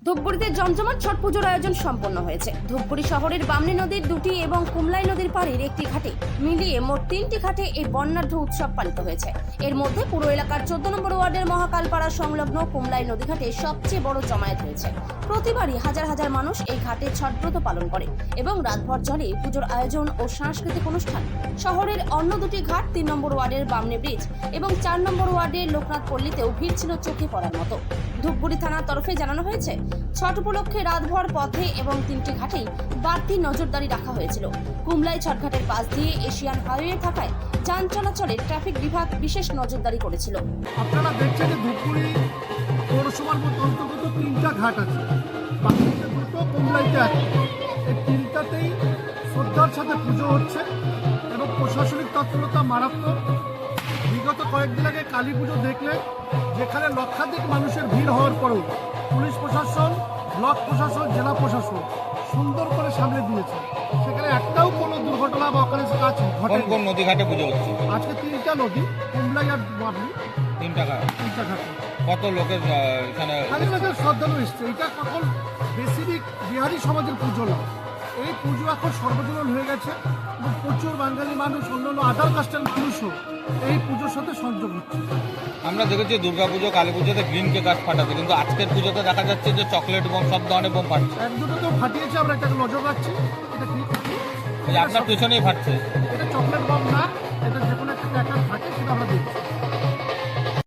ধূপগুড়িতে জমজমাট ছট পুজোর আয়োজন সম্পন্ন হয়েছে। ধূপগুড়ি শহরের বামনী নদীর দুটি এবং কুমলাই নদীর পাড়ের একটি ঘাটে মিলিয়ে মোট 3টি ঘাটে এই বর্ণাঢ্য উৎসব পালিত হয়েছে। এর মধ্যে পুরো এলাকার 14 নম্বর ওয়ার্ডের মহাকালপাড়া সংলগ্ন কুমলাই নদী ঘাটে সবচেয়ে বড় জমায়েত হয়েছে। প্রতিবারই হাজার হাজার মানুষ এই ঘাটে ছটব্রত পালন করে এবং রাতভর চলে পুজোর আয়োজন ও সাংস্কৃতিক অনুষ্ঠান। শহরের অন্য দুটি ঘাট 3 নম্বর ওয়ার্ডের বামনী ব্রিজ এবং 4 নম্বর ওয়ার্ডের লোকনাথ পল্লীতেও ভিড় ছিল চোখে পড়ার মতো। ধূপগুড়ি থানার তরফে জানানো হয়েছে, ছট উপলক্ষে রাতভর পথে এবং 3টি ঘাটেই বাড়তি নজরদারি রাখা হয়েছিল। কুমলাই ছটঘাটের পাশ দিয়ে এশিয়ান হাইওয়ে থাকায় যান চলাচলে ট্রাফিক বিভাগ বিশেষ নজরদারি করেছিল। আপনারা দেখছেন যে ধূপগুড়ি পৌরসভার মধ্যে অন্তর্গত 3টা ঘাট আছে, বাকিতে দুটো, কুমলাইতে আছে। এই 3টাতেই শ্রদ্ধার সাথে পুজো হচ্ছে এবং প্রশাসনিক তৎপরতা মারাত্মক। বিগত কয়েকদিন আগে কালী পুজো দেখলে যেখানে লক্ষাধিক মানুষের ভিড় হওয়ার পরেও পুলিশ প্রশাসন, ব্লক প্রশাসন, জেলা প্রশাসন সুন্দর করে সামনে দিয়েছে। সেখানে একটাও কোনো দুর্ঘটনা বা অকালে কাজ ঘটে। কোন নদী ঘাটে পুজো হচ্ছে? আজকে 3টা নদী, কুমলাই আর বাবলি, 3টা ঘাট। 3টা ঘাটে কত লোকের এখানে? হাজার হাজার শ্রদ্ধালু এসছে। এটা কখন বেসিক বিহারি সমাজের পুজো না, এই পুজো এখন সর্বজনীন হয়ে গেছে এবং প্রচুর বাঙালি মানুষ, অন্যান্য আদার কাস্টের মানুষও এই পুজোর সাথে সংযোগ হচ্ছে। আমরা দেখেছি দুর্গাপুজো, কালী পুজোতে গ্রিন কেক ফাটাতে, কিন্তু আজকের পুজোতে দেখা যাচ্ছে যে চকলেট এবং সব ধরনের বোম ফাটছে। এক দুটো তো ফাটিয়েছে, আমরা এটাকে নজর রাখছি। এটা কি এই যে আপনার পিছনেই ফাটছে। এটা চকলেট বম না,